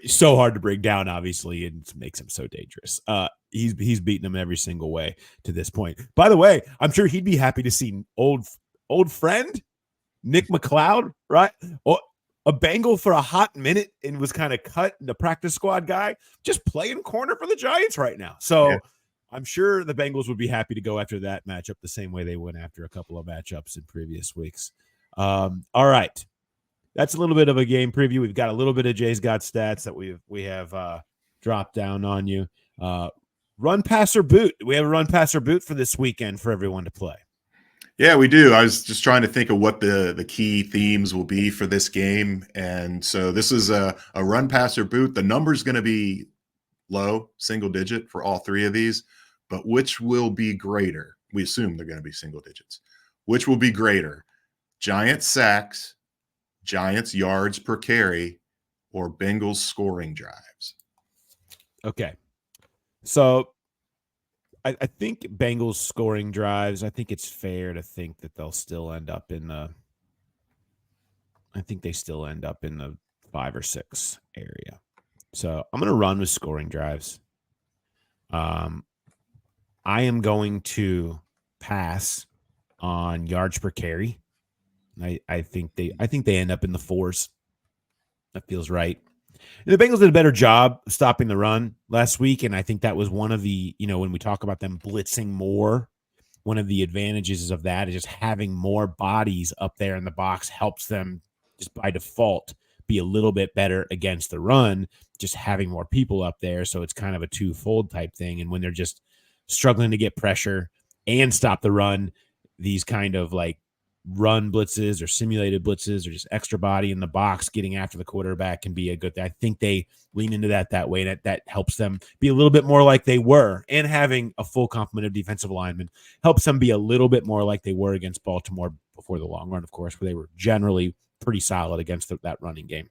so hard to bring down, obviously, and it makes him so dangerous. He's beaten him every single way to this point. By the way, I'm sure he'd be happy to see old friend Nick McLeod, right? A Bengal for a hot minute and was kind of cut, the practice squad guy, just playing corner for the Giants right now. So yeah. I'm sure the Bengals would be happy to go after that matchup the same way they went after a couple of matchups in previous weeks. All right. That's a little bit of a game preview. We've got a little bit of Jay's Got Stats that we have dropped down on you. Run, pass, or boot. We have a run, pass, or boot for this weekend for everyone to play. Yeah, we do. I was just trying to think of what the key themes will be for this game. And so this is a run, pass, or boot. The number's going to be low, single digit for all three of these. But which will be greater? We assume they're going to be single digits. Which will be greater? Giants sacks, Giants yards per carry, or Bengals scoring drives? Okay. So I think Bengals scoring drives, I think it's fair to think that they'll still end up in the – I think they still end up in the 5 or 6 area. So I'm going to run with scoring drives. I am going to pass on yards per carry. I think they end up in the 4s. That feels right. And the Bengals did a better job of stopping the run last week, and I think that was one of the, when we talk about them blitzing more, one of the advantages of that is just having more bodies up there in the box helps them just by default be a little bit better against the run, just having more people up there. So it's kind of a twofold type thing. And when they're just struggling to get pressure and stop the run, these kind of like run blitzes or simulated blitzes or just extra body in the box getting after the quarterback can be a good thing. I think they lean into that way, and that helps them be a little bit more like they were, and having a full complement of defensive linemen helps them be a little bit more like they were against Baltimore before the long run, of course, where they were generally pretty solid against that running game.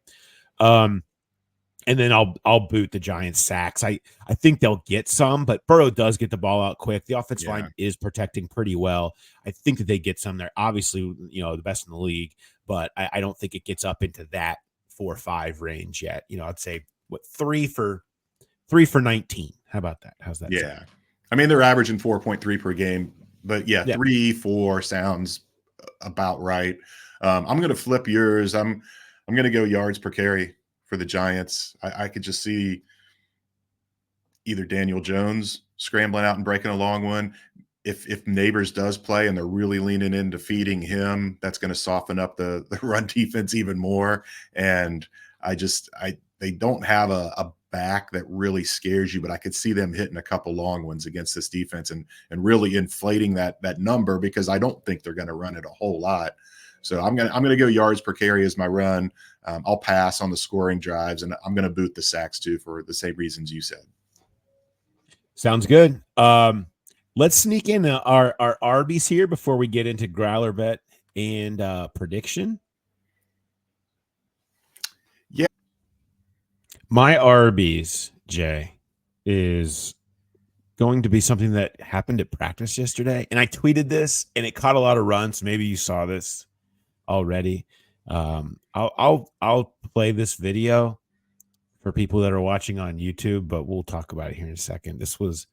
And then I'll boot the Giants sacks. I think they'll get some, but Burrow does get the ball out quick. The offensive line is protecting pretty well. I think that they get some. They're obviously, the best in the league, but I don't think it gets up into that 4 or 5 range yet. I'd say 3 for 19. How about that? How's that? Yeah. Sound? I mean, they're averaging 4.3 per game, but 3, 4 sounds about right. I'm going to flip yours. I'm going to go yards per carry for the Giants. I could just see either Daniel Jones scrambling out and breaking a long one. If Neighbors does play and they're really leaning into feeding him, that's going to soften up the run defense even more. And they don't have a back that really scares you, but I could see them hitting a couple long ones against this defense and really inflating that number, because I don't think they're going to run it a whole lot. So I'm gonna go yards per carry as my run. I'll pass on the scoring drives, and I'm gonna boot the sacks too for the same reasons you said. Sounds good. Let's sneak in our ARBIES here before we get into Growler Bet and prediction. Yeah, my ARBIES, Jay, is going to be something that happened at practice yesterday, and I tweeted this, and it caught a lot of runs. Maybe you saw this already. I'll play this video for people that are watching on YouTube, but we'll talk about it here in a second. This was,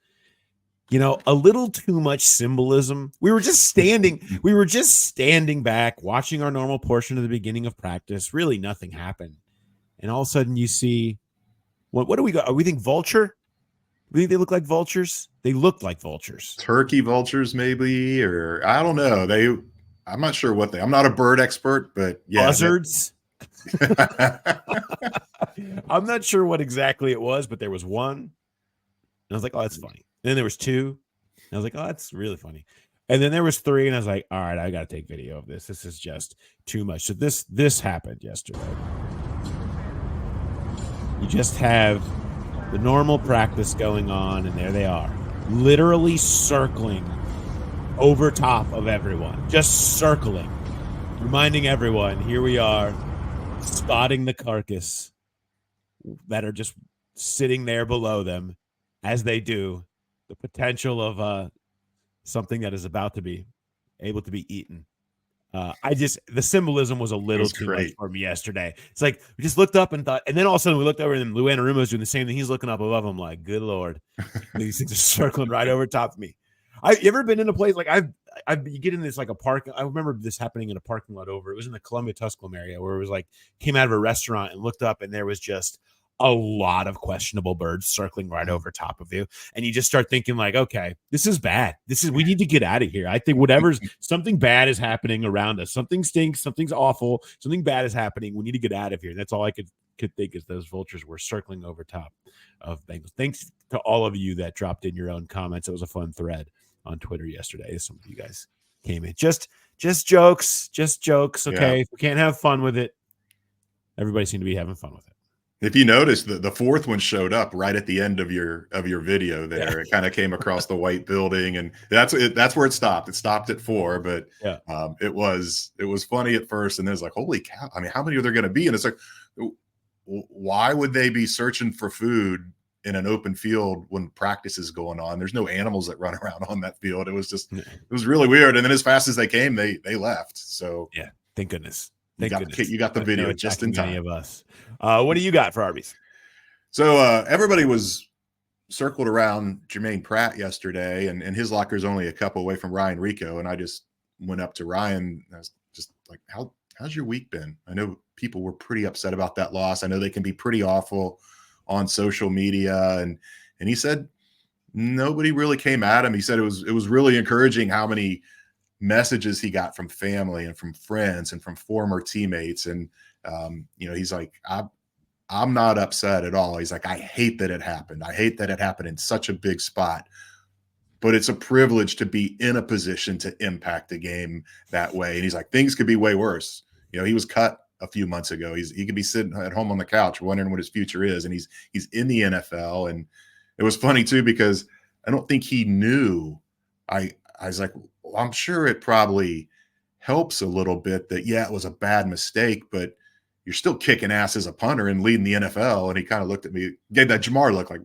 a little too much symbolism. We were just standing back, watching our normal portion of the beginning of practice. Really, nothing happened, and all of a sudden, you see what do we got? We think Vulture. We think they look like vultures. They look like vultures. Turkey vultures, maybe, or I don't know. I'm not sure what I'm not a bird expert, but yeah. Buzzards. I'm not sure what exactly it was, but there was one. And I was like, oh, that's funny. And then there was 2. And I was like, oh, that's really funny. And then there was 3, and I was like, all right, I got to take video of this. This is just too much. So this happened yesterday. You just have the normal practice going on, and there they are, literally circling over top of everyone, just circling, reminding everyone, here we are, spotting the carcass that are just sitting there below them, as they do, the potential of something that is about to be able to be eaten. The symbolism was a little was too much great. for me yesterday. It's like we just looked up and thought, and then all of a sudden we looked over and then Lou Anarumo's doing the same thing. He's looking up above him like, good Lord. These things are circling right over top of me. You ever been in a place like you get in this like a park. I remember this happening in a parking lot it was in the Columbia Tusculum area where it was like came out of a restaurant and looked up and there was just a lot of questionable birds circling right over top of you. And you just start thinking like, okay, this is bad. We need to get out of here. I think something bad is happening around us. Something stinks. Something's awful. Something bad is happening. We need to get out of here. And that's all I could think is those vultures were circling over top of Bengals. Thanks to all of you that dropped in your own comments. It was a fun thread on Twitter yesterday. Some of you guys came in. Just jokes. Okay. Yeah. If we can't have fun with it, everybody seemed to be having fun with it. If you notice, the fourth one showed up right at the end of your video there. Yeah. It kind of came across the white building, and that's where it stopped. It stopped at 4, but yeah. It was funny at first, and then it's like, holy cow! I mean, how many are there going to be? And it's like, why would they be searching for food in an open field when practice is going on? There's no animals that run around on that field. It was just, it was really weird. And then as fast as they came, they left. So yeah, thank goodness. You got the video just in time. Any of us. What do you got for Arby's? So everybody was circled around Jermaine Pratt yesterday, and his locker is only a couple away from Ryan Rico. And I just went up to Ryan. And I was just like, how's your week been? I know people were pretty upset about that loss. I know they can be pretty awful on social media. And he said nobody really came at him. He said it was really encouraging how many messages he got from family and from friends and from former teammates. And, he's like, I'm not upset at all. He's like, I hate that it happened. I hate that it happened in such a big spot, but it's a privilege to be in a position to impact the game that way. And he's like, things could be way worse. He was cut a few months ago. He could be sitting at home on the couch wondering what his future is. And he's in the NFL. And it was funny too, because I don't think he knew. I was like, well, I'm sure it probably helps a little bit that, yeah, it was a bad mistake, but you're still kicking ass as a punter and leading the NFL. And he kind of looked at me, gave that Jamar look like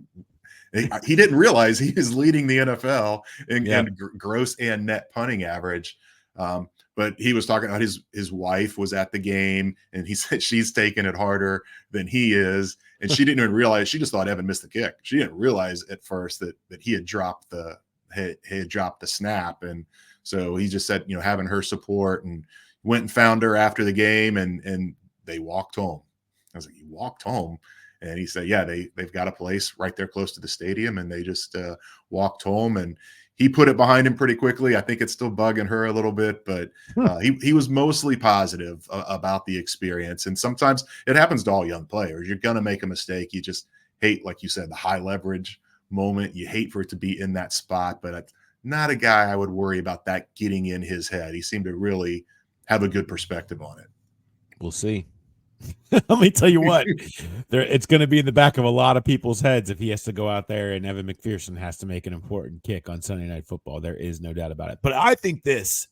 he didn't realize he is leading the NFL in gross and net punting average. But he was talking about his wife was at the game, and he said she's taking it harder than he is. And she didn't even realize, she just thought Evan missed the kick. She didn't realize at first that he had dropped the snap. And so he just said, having her support, and went and found her after the game, and they walked home. I was like, you walked home? And he said, yeah, they've got a place right there close to the stadium, and they just walked home. And he put it behind him pretty quickly. I think it's still bugging her a little bit, but he was mostly positive about the experience. And sometimes it happens to all young players. You're going to make a mistake. You just hate, like you said, the high leverage moment. You hate for it to be in that spot, but not a guy I would worry about that getting in his head. He seemed to really have a good perspective on it. We'll see. Let me tell you what, it's going to be in the back of a lot of people's heads if he has to go out there and Evan McPherson has to make an important kick on Sunday Night Football. There is no doubt about it. But I think this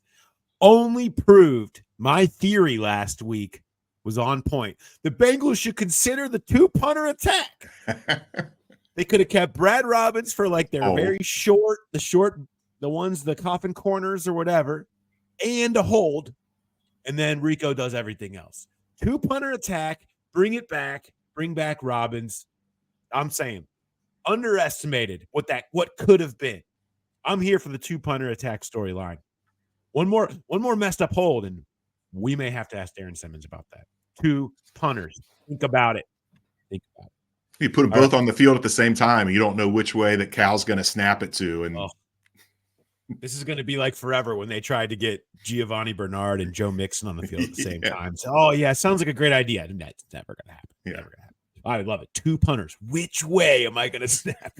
only proved my theory last week was on point. The Bengals should consider the 2-punter attack. They could have kept Brad Robbins for like their very short, the ones, the coffin corners or whatever, and a hold. And then Rico does everything else. 2-punter attack, bring it back, bring back Robbins. I'm saying underestimated what could have been. I'm here for the 2-punter attack storyline. One more messed up hold, and we may have to ask Darren Simmons about that. 2 punters. Think about it. You put them both on the field at the same time, and you don't know which way that Cal's going to snap it to. And this is going to be like forever when they tried to get Giovanni Bernard and Joe Mixon on the field at the same time. So, sounds like a great idea. That's never going to happen. Yeah. Never going to happen. I would love it. 2 punters. Which way am I going to snap?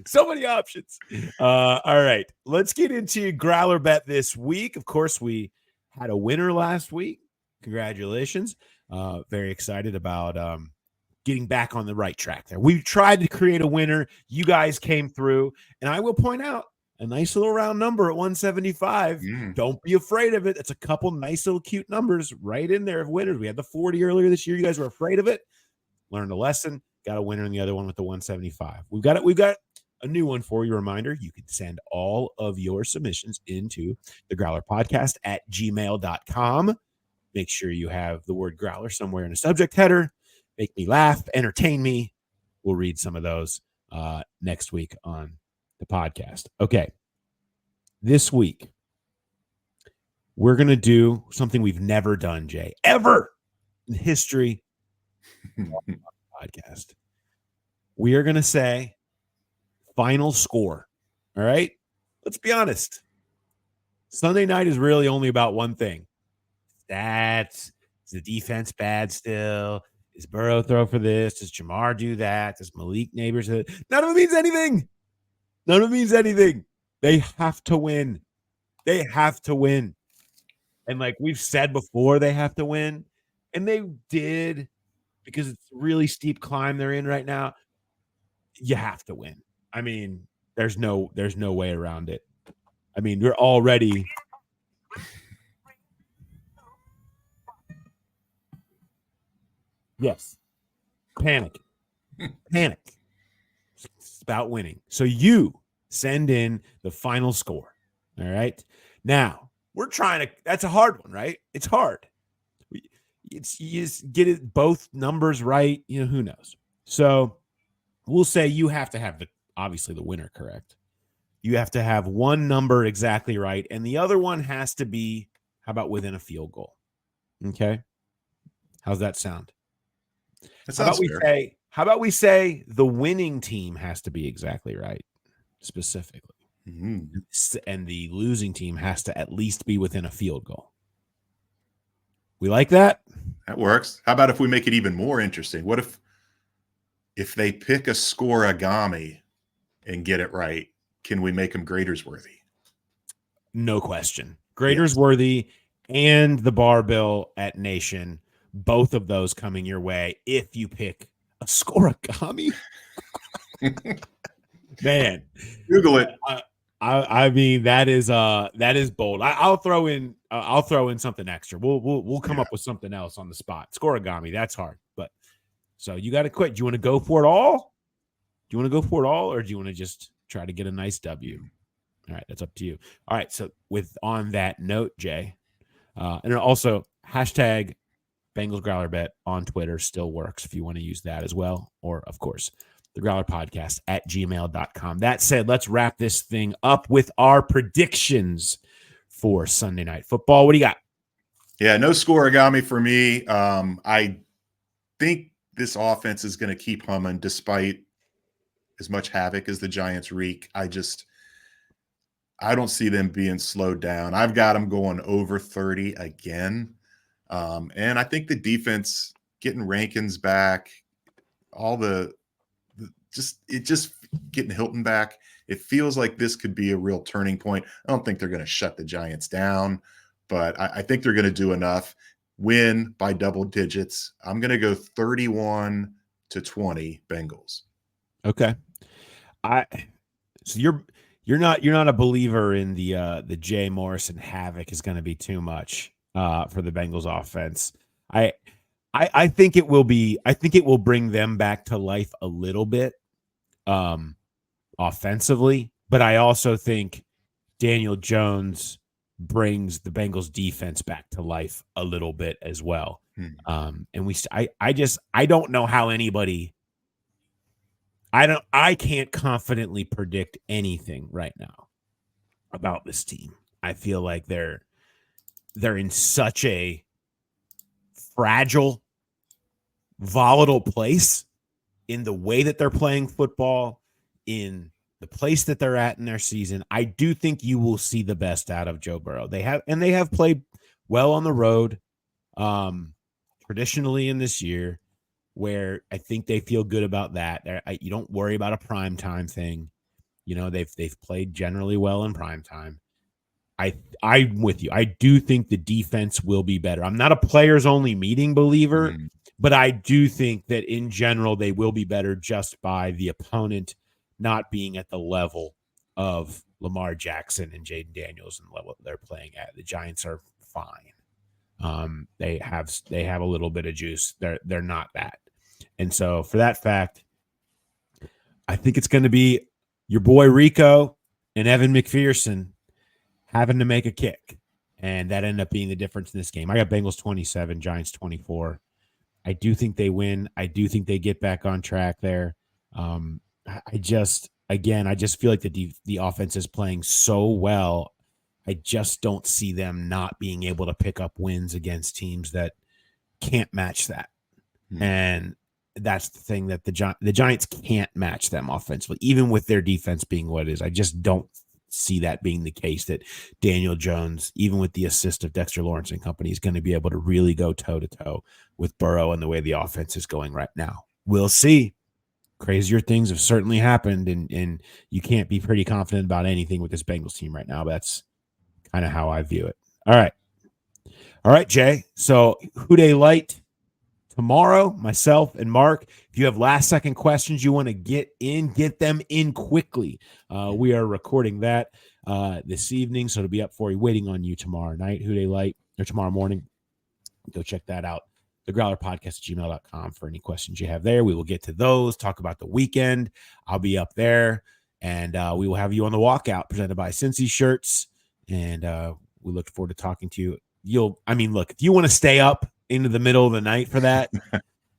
So many options. All right. Let's get into Growler Bet this week. Of course, we had a winner last week. Congratulations. Very excited about getting back on the right track there. We tried to create a winner. You guys came through. And I will point out, a nice little round number at 175. Don't be afraid of it. It's a couple nice little cute numbers right in there of winners. We had the 40 earlier this year. You guys were afraid of it. Learned a lesson. Got a winner in the other one with the 175. We've got a new one for you. Reminder, you can send all of your submissions into the Growler Podcast at gmail.com. Make sure you have the word Growler somewhere in the subject header. Make me laugh, entertain me. We'll read some of those next week on the podcast. Okay. This week, we're going to do something we've never done, Jay, ever in history of the podcast. We are going to say final score. All right? Let's be honest. Sunday night is really only about one thing. Stats. Is the defense bad still? Is Burrow throw for this? Does Jamar do that? Does Malik Neighbors do that? None of it means anything. None of it means anything. They have to win. They have to win. And like we've said before, they have to win. And they did because it's a really steep climb they're in right now. You have to win. I mean, there's no way around it. I mean, you're already yes. Panic. It's about winning. So you send in the final score. All right. Now we're trying to, that's a hard one, right? It's hard. You just get it both numbers right. You know, who knows? So we'll say you have to have obviously the winner correct. You have to have one number exactly right. And the other one has to be, how about within a field goal? Okay. How's that sound? That sounds fair. How about we say the winning team has to be exactly right, specifically. Mm-hmm. And the losing team has to at least be within a field goal. We like that? That works. How about if we make it even more interesting? What if they pick a scoreagami and get it right, can we make them graders worthy? No question. Graders worthy and the barbell at Nation, both of those coming your way if you pick a scoreagami. Man, Google it. I mean that is bold. I'll throw in something extra. We'll come up with something else on the spot. Scoreagami, that's hard. But so you got to quit. Do you want to go for it all? Or do you want to just try to get a nice W? All right, that's up to you. All right, so on that note, Jay, and also hashtag Bengals Growler Bet on Twitter still works if you want to use that as well. Or, of course, the Growler Podcast at gmail.com. That said, let's wrap this thing up with our predictions for Sunday Night Football. What do you got? Yeah, no scoreagami for me. I think this offense is going to keep humming despite as much havoc as the Giants wreak. I don't see them being slowed down. I've got them going over 30 again. And I think the defense getting Rankins back, just getting Hilton back. It feels like this could be a real turning point. I don't think they're going to shut the Giants down, but I think they're going to do enough. Win by double digits. I'm going to go 31-20 Bengals. Okay. So you're not a believer in the Jay Morrison havoc is going to be too much for the Bengals offense. I think it will be. I think it will bring them back to life a little bit, offensively. But I also think Daniel Jones brings the Bengals defense back to life a little bit as well. And I don't know how anybody. I can't confidently predict anything right now about this team. I feel like they're in such a fragile, volatile place in the way that they're playing football, in the place that they're at in their season. I do think you will see the best out of Joe Burrow. They have played well on the road, traditionally in this year, where I think they feel good about that. You don't worry about a primetime thing. You know, they've played generally well in primetime. I'm with you. I do think the defense will be better. I'm not a players-only meeting believer, but I do think that in general they will be better just by the opponent not being at the level of Lamar Jackson and Jaden Daniels and the level they're playing at. The Giants are fine. They have a little bit of juice. They're not that. And so for that fact, I think it's going to be your boy Rico and Evan McPherson having to make a kick. And that ended up being the difference in this game. I got Bengals 27, Giants 24. I do think they win. I do think they get back on track there. I just feel like the offense is playing so well. I just don't see them not being able to pick up wins against teams that can't match that. And that's the thing, that the Giants can't match them offensively, even with their defense being what it is. I just don't see that being the case, that Daniel Jones, even with the assist of Dexter Lawrence and company, is going to be able to really go toe-to-toe with Burrow and the way the offense is going right now. We'll see. Crazier things have certainly happened, and you can't be pretty confident about anything with this Bengals team right now. That's kind of how I view it. All right, Jay. So who they light tomorrow, myself and Mark. If you have last-second questions you want to get them in quickly. We are recording that this evening, so it'll be up for you, waiting on you tomorrow night, who they light, or tomorrow morning. Go check that out. The Growler Podcast at gmail.com for any questions you have there. We will get to those, talk about the weekend. I'll be up there, and we will have you on the walkout presented by Cincy Shirts, and we look forward to talking to you. Look, if you want to stay up into the middle of the night for that,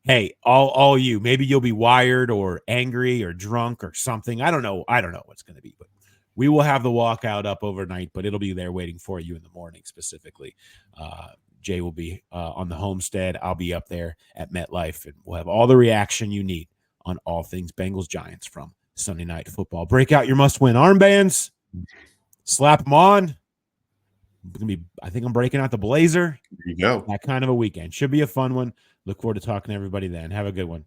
hey, all you, maybe you'll be wired or angry or drunk or something. I don't know what's going to be, but we will have the walkout up overnight, but it'll be there waiting for you in the morning specifically. Jay will be on the homestead. I'll be up there at MetLife, and we'll have all the reaction you need on all things Bengals-Giants from Sunday Night Football. Break out your must-win armbands. Slap them on. I think I'm breaking out the blazer. There you go. That kind of a weekend. Should be a fun one. Look forward to talking to everybody then. Have a good one.